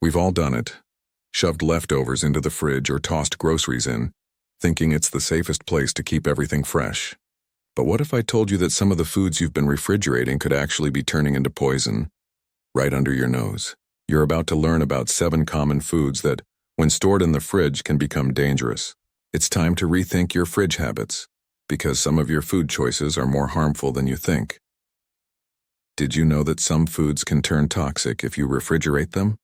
We've all done it. Shoved leftovers into the fridge or tossed groceries in, thinking it's the safest place to keep everything fresh. But what if I told you that some of the foods you've been refrigerating could actually be turning into poison right under your nose? You're about to learn about 7 common foods that, when stored in the fridge, can become dangerous. It's time to rethink your fridge habits, because some of your food choices are more harmful than you think. Did you know that some foods can turn toxic if you refrigerate them?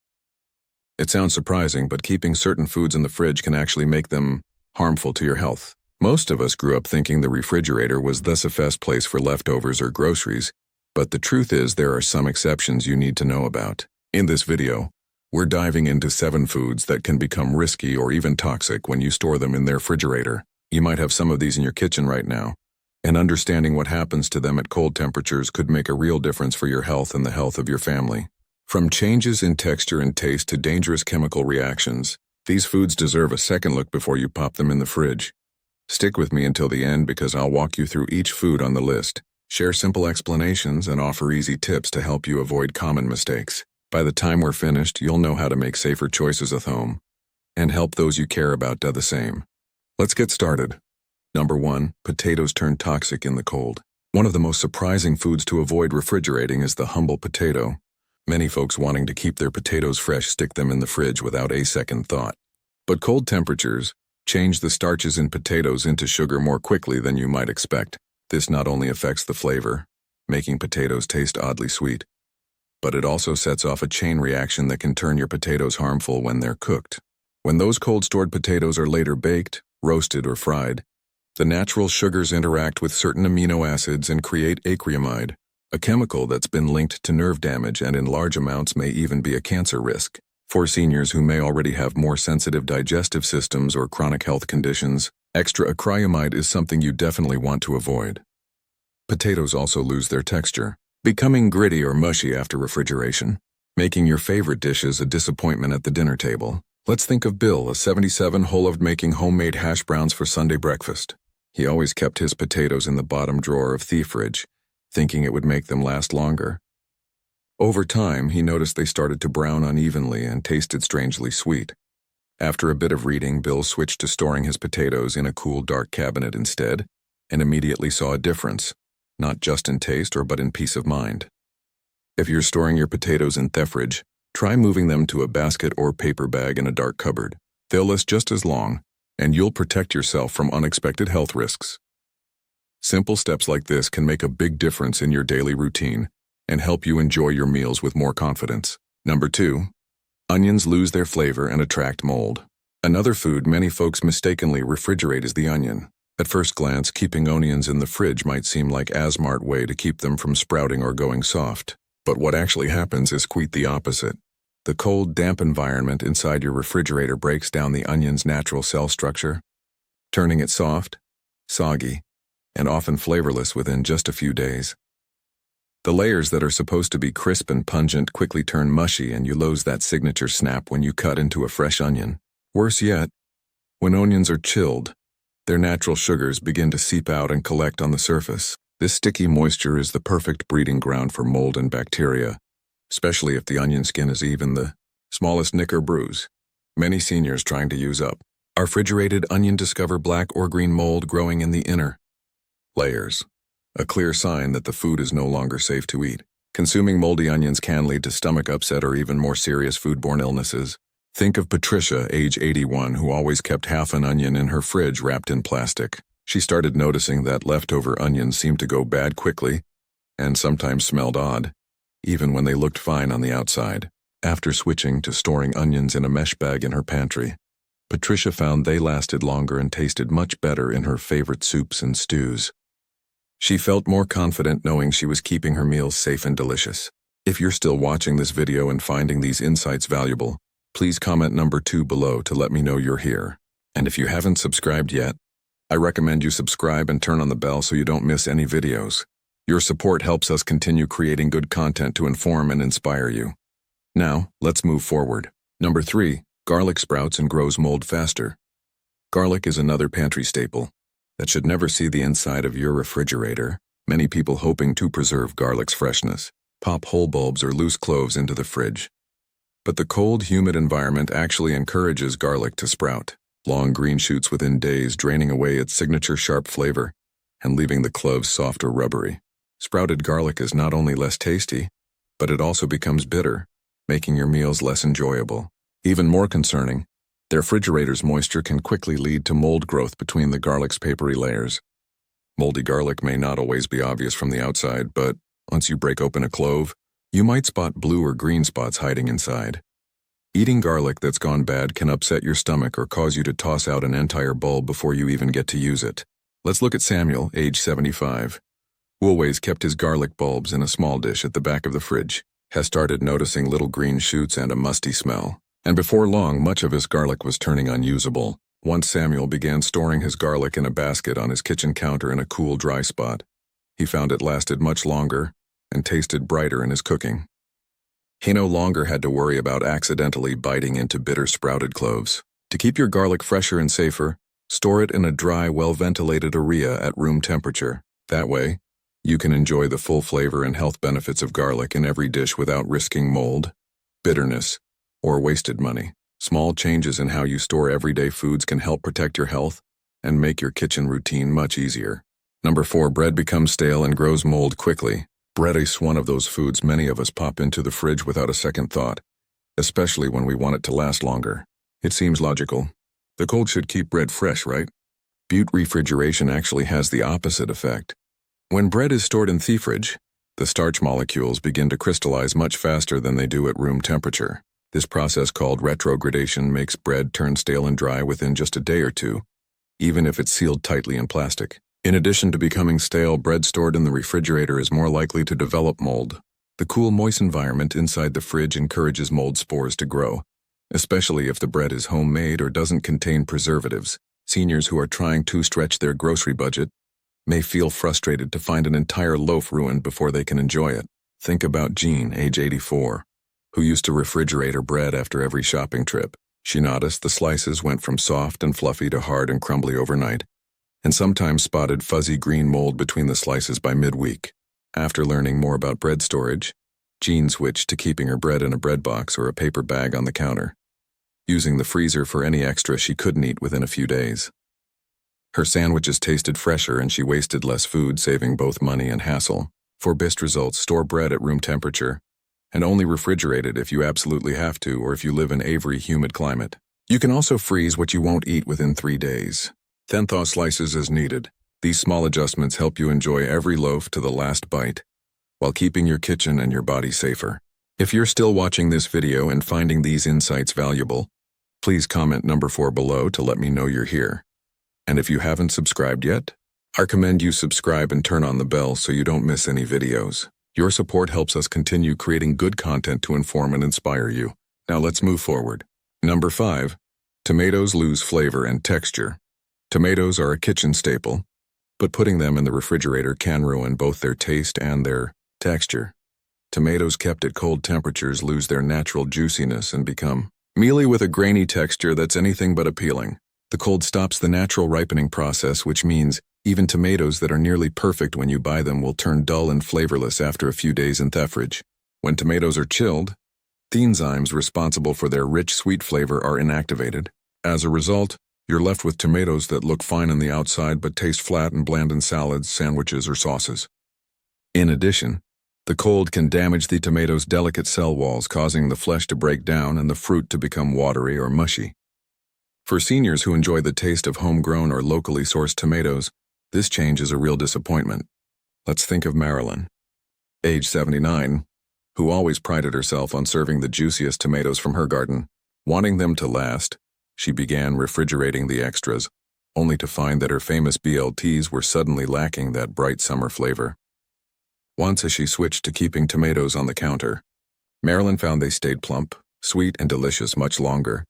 It sounds surprising, but keeping certain foods in the fridge can actually make them harmful to your health. Most of us grew up thinking the refrigerator was the safest place for leftovers or groceries, but the truth is there are some exceptions you need to know about. In this video, we're diving into 7 foods that can become risky or even toxic when you store them in their refrigerator. You might have some of these in your kitchen right now, and understanding what happens to them at cold temperatures could make a real difference for your health and the health of your family. From changes in texture and taste to dangerous chemical reactions, these foods deserve a second look before you pop them in the fridge. Stick with me until the end because I'll walk you through each food on the list, share simple explanations, and offer easy tips to help you avoid common mistakes. By the time we're finished, you'll know how to make safer choices at home and help those you care about do the same. Let's get started. Number 1, potatoes turn toxic in the cold. One of the most surprising foods to avoid refrigerating is the humble potato. Many folks wanting to keep their potatoes fresh stick them in the fridge without a second thought. But cold temperatures change the starches in potatoes into sugar more quickly than you might expect. This not only affects the flavor, making potatoes taste oddly sweet, but it also sets off a chain reaction that can turn your potatoes harmful when they're cooked. When those cold-stored potatoes are later baked, roasted, or fried, the natural sugars interact with certain amino acids and create acrylamide, a chemical that's been linked to nerve damage and in large amounts may even be a cancer risk. For seniors who may already have more sensitive digestive systems or chronic health conditions, extra acrylamide is something you definitely want to avoid. Potatoes also lose their texture, becoming gritty or mushy after refrigeration, making your favorite dishes a disappointment at the dinner table. Let's think of Bill, a 77-year-old making homemade hash browns for Sunday breakfast. He always kept his potatoes in the bottom drawer of the fridge, thinking it would make them last longer. Over time, he noticed they started to brown unevenly and tasted strangely sweet. After a bit of reading, Bill switched to storing his potatoes in a cool, dark cabinet instead, and immediately saw a difference, not just in taste but in peace of mind. If you're storing your potatoes in the fridge, try moving them to a basket or paper bag in a dark cupboard. They'll last just as long, and you'll protect yourself from unexpected health risks. Simple steps like this can make a big difference in your daily routine and help you enjoy your meals with more confidence. Number 2, onions lose their flavor and attract mold. Another food many folks mistakenly refrigerate is the onion. At first glance, keeping onions in the fridge might seem like a smart way to keep them from sprouting or going soft. But what actually happens is quite the opposite. The cold, damp environment inside your refrigerator breaks down the onion's natural cell structure, turning it soft, soggy, and often flavorless within just a few days. The layers that are supposed to be crisp and pungent quickly turn mushy and you lose that signature snap when you cut into a fresh onion. Worse yet, when onions are chilled, their natural sugars begin to seep out and collect on the surface. This sticky moisture is the perfect breeding ground for mold and bacteria, especially if the onion skin is even the smallest nick or bruise. Many seniors trying to use up our refrigerated onion discover black or green mold growing in the inner layers, a clear sign that the food is no longer safe to eat. Consuming moldy onions can lead to stomach upset or even more serious foodborne illnesses. Think of Patricia, age 81, who always kept half an onion in her fridge wrapped in plastic. She started noticing that leftover onions seemed to go bad quickly and sometimes smelled odd, even when they looked fine on the outside. After switching to storing onions in a mesh bag in her pantry, Patricia found they lasted longer and tasted much better in her favorite soups and stews. She felt more confident knowing she was keeping her meals safe and delicious. If you're still watching this video and finding these insights valuable, please comment number 2 below to let me know you're here. And if you haven't subscribed yet, I recommend you subscribe and turn on the bell so you don't miss any videos. Your support helps us continue creating good content to inform and inspire you. Now, let's move forward. Number 3, garlic sprouts and grows mold faster. Garlic is another pantry staple that should never see the inside of your refrigerator. Many people hoping to preserve garlic's freshness pop whole bulbs or loose cloves into the fridge. But the cold, humid environment actually encourages garlic to sprout. Long green shoots within days, draining away its signature sharp flavor and leaving the cloves soft or rubbery. Sprouted garlic is not only less tasty, but it also becomes bitter, making your meals less enjoyable. Even more concerning, the refrigerator's moisture can quickly lead to mold growth between the garlic's papery layers. Moldy garlic may not always be obvious from the outside, but once you break open a clove, you might spot blue or green spots hiding inside. Eating garlic that's gone bad can upset your stomach or cause you to toss out an entire bulb before you even get to use it. Let's look at Samuel, age 75, who always kept his garlic bulbs in a small dish at the back of the fridge, has started noticing little green shoots and a musty smell. And before long, much of his garlic was turning unusable. Once Samuel began storing his garlic in a basket on his kitchen counter in a cool, dry spot. He found it lasted much longer and tasted brighter in his cooking. He no longer had to worry about accidentally biting into bitter sprouted cloves. To keep your garlic fresher and safer, store it in a dry, well-ventilated area at room temperature. That way, you can enjoy the full flavor and health benefits of garlic in every dish without risking mold, bitterness, or wasted money. Small changes in how you store everyday foods can help protect your health and make your kitchen routine much easier. Number 4, bread becomes stale and grows mold quickly. Bread is one of those foods many of us pop into the fridge without a second thought, especially when we want it to last longer. It seems logical. The cold should keep bread fresh, right? But refrigeration actually has the opposite effect. When bread is stored in the fridge, the starch molecules begin to crystallize much faster than they do at room temperature. This process, called retrogradation, makes bread turn stale and dry within just a day or two, even if it's sealed tightly in plastic. In addition to becoming stale, bread stored in the refrigerator is more likely to develop mold. The cool, moist environment inside the fridge encourages mold spores to grow, especially if the bread is homemade or doesn't contain preservatives. Seniors who are trying to stretch their grocery budget may feel frustrated to find an entire loaf ruined before they can enjoy it. Think about Jean, age 84, who used to refrigerate her bread after every shopping trip. She noticed the slices went from soft and fluffy to hard and crumbly overnight, and sometimes spotted fuzzy green mold between the slices by midweek. After learning more about bread storage, Jean switched to keeping her bread in a bread box or a paper bag on the counter, using the freezer for any extra she couldn't eat within a few days. Her sandwiches tasted fresher and she wasted less food, saving both money and hassle. For best results, store bread at room temperature, and only refrigerate it if you absolutely have to or if you live in Avery humid climate. You can also freeze what you won't eat within 3 days. Then thaw slices as needed. These small adjustments help you enjoy every loaf to the last bite, while keeping your kitchen and your body safer. If you're still watching this video and finding these insights valuable, please comment number 4 below to let me know you're here. And if you haven't subscribed yet, I recommend you subscribe and turn on the bell so you don't miss any videos. Your support helps us continue creating good content to inform and inspire you. Now let's move forward. Number 5. Tomatoes lose flavor and texture. Tomatoes are a kitchen staple, but putting them in the refrigerator can ruin both their taste and their texture. Tomatoes kept at cold temperatures lose their natural juiciness and become mealy with a grainy texture that's anything but appealing. The cold stops the natural ripening process, which means even tomatoes that are nearly perfect when you buy them will turn dull and flavorless after a few days in the fridge. When tomatoes are chilled, the enzymes responsible for their rich, sweet flavor are inactivated. As a result, you're left with tomatoes that look fine on the outside but taste flat and bland in salads, sandwiches, or sauces. In addition, the cold can damage the tomato's delicate cell walls, causing the flesh to break down and the fruit to become watery or mushy. For seniors who enjoy the taste of homegrown or locally sourced tomatoes, this change is a real disappointment. Let's think of Marilyn, age 79, who always prided herself on serving the juiciest tomatoes from her garden. Wanting them to last, she began refrigerating the extras, only to find that her famous BLTs were suddenly lacking that bright summer flavor. Once, as she switched to keeping tomatoes on the counter, Marilyn found they stayed plump, sweet, and delicious much longer,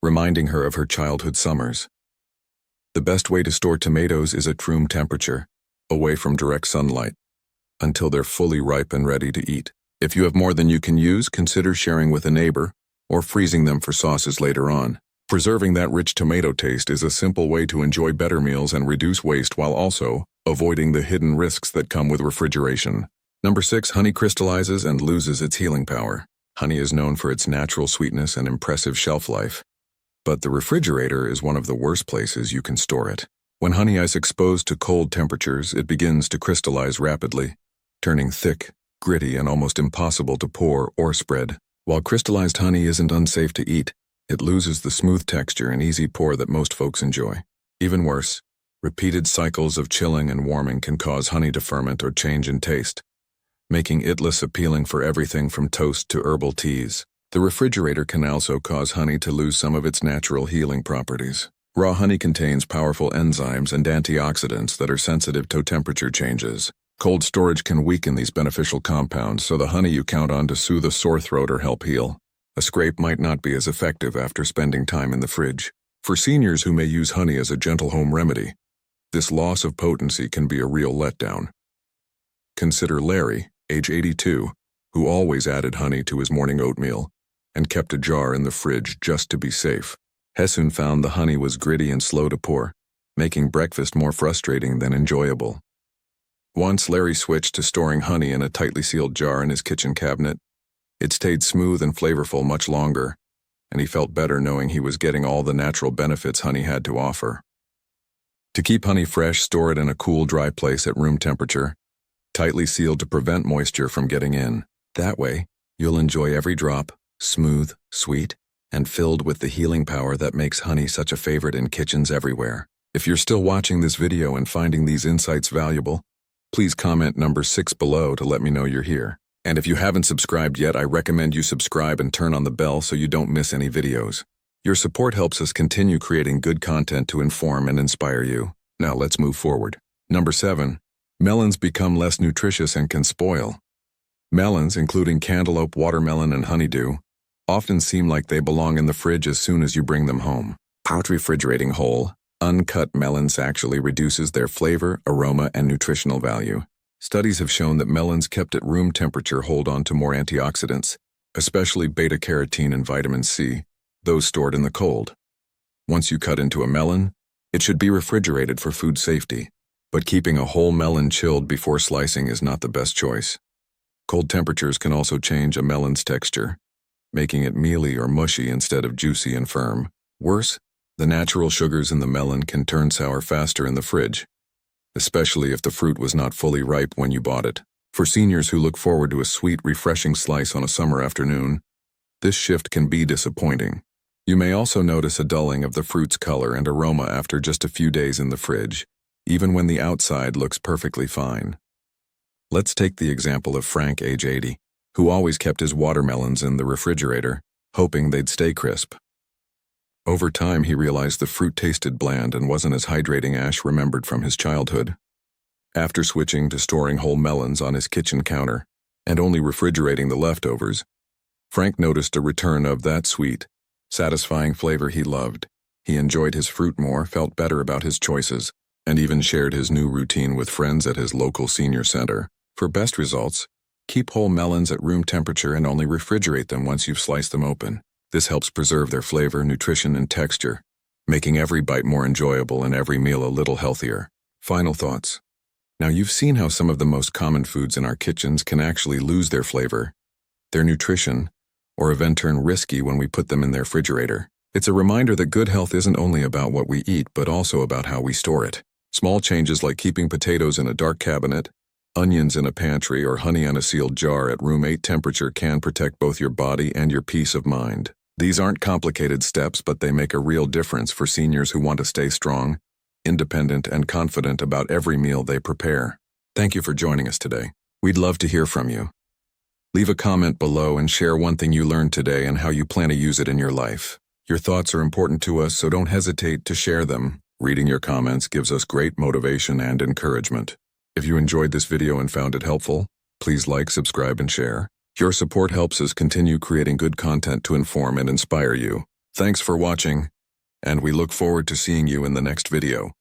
reminding her of her childhood summers. The best way to store tomatoes is at room temperature, away from direct sunlight, until they're fully ripe and ready to eat. If you have more than you can use, consider sharing with a neighbor or freezing them for sauces later on. Preserving that rich tomato taste is a simple way to enjoy better meals and reduce waste while also avoiding the hidden risks that come with refrigeration. Number 6. Honey crystallizes and loses its healing power. Honey is known for its natural sweetness and impressive shelf life, but the refrigerator is one of the worst places you can store it. When honey is exposed to cold temperatures, it begins to crystallize rapidly, turning thick, gritty, and almost impossible to pour or spread. While crystallized honey isn't unsafe to eat, it loses the smooth texture and easy pour that most folks enjoy. Even worse, repeated cycles of chilling and warming can cause honey to ferment or change in taste, making it less appealing for everything from toast to herbal teas. The refrigerator can also cause honey to lose some of its natural healing properties. Raw honey contains powerful enzymes and antioxidants that are sensitive to temperature changes. Cold storage can weaken these beneficial compounds, so the honey you count on to soothe a sore throat or help heal a scrape might not be as effective after spending time in the fridge. For seniors who may use honey as a gentle home remedy, this loss of potency can be a real letdown. Consider Larry, age 82, who always added honey to his morning oatmeal and kept a jar in the fridge just to be safe. He soon found the honey was gritty and slow to pour, making breakfast more frustrating than enjoyable. Once Larry switched to storing honey in a tightly sealed jar in his kitchen cabinet, it stayed smooth and flavorful much longer, and he felt better knowing he was getting all the natural benefits honey had to offer. To keep honey fresh, store it in a cool, dry place at room temperature, tightly sealed to prevent moisture from getting in. That way, you'll enjoy every drop, smooth, sweet, and filled with the healing power that makes honey such a favorite in kitchens everywhere. If you're still watching this video and finding these insights valuable, please comment number 6 below to let me know you're here. And if you haven't subscribed yet, I recommend you subscribe and turn on the bell so you don't miss any videos. Your support helps us continue creating good content to inform and inspire you. Now let's move forward. Number 7. Melons become less nutritious and can spoil. Melons, including cantaloupe, watermelon, and honeydew, often seem like they belong in the fridge as soon as you bring them home. Out refrigerating whole, uncut melons actually reduces their flavor, aroma, and nutritional value. Studies have shown that melons kept at room temperature hold on to more antioxidants, especially beta-carotene and vitamin C, those stored in the cold. Once you cut into a melon, it should be refrigerated for food safety, but keeping a whole melon chilled before slicing is not the best choice. Cold temperatures can also change a melon's texture, making it mealy or mushy instead of juicy and firm. Worse, the natural sugars in the melon can turn sour faster in the fridge, especially if the fruit was not fully ripe when you bought it. For seniors who look forward to a sweet, refreshing slice on a summer afternoon, this shift can be disappointing. You may also notice a dulling of the fruit's color and aroma after just a few days in the fridge, even when the outside looks perfectly fine. Let's take the example of Frank, age 80, who always kept his watermelons in the refrigerator, hoping they'd stay crisp. Over time, he realized the fruit tasted bland and wasn't as hydrating as remembered from his childhood. After switching to storing whole melons on his kitchen counter and only refrigerating the leftovers, Frank noticed a return of that sweet, satisfying flavor he loved. He enjoyed his fruit more, felt better about his choices, and even shared his new routine with friends at his local senior center. For best results, keep whole melons at room temperature and only refrigerate them once you've sliced them open. This helps preserve their flavor, nutrition, and texture, making every bite more enjoyable and every meal a little healthier. Final thoughts. Now you've seen how some of the most common foods in our kitchens can actually lose their flavor, their nutrition, or even turn risky when we put them in their refrigerator. It's a reminder that good health isn't only about what we eat, but also about how we store it. Small changes like keeping potatoes in a dark cabinet, onions in a pantry, or honey in a sealed jar at room 8 temperature can protect both your body and your peace of mind. These aren't complicated steps, but they make a real difference for seniors who want to stay strong, independent, and confident about every meal they prepare. Thank you for joining us today. We'd love to hear from you. Leave a comment below and share one thing you learned today and how you plan to use it in your life. Your thoughts are important to us, so don't hesitate to share them. Reading your comments gives us great motivation and encouragement. If you enjoyed this video and found it helpful, please like, subscribe, and share. Your support helps us continue creating good content to inform and inspire you. Thanks for watching, and we look forward to seeing you in the next video.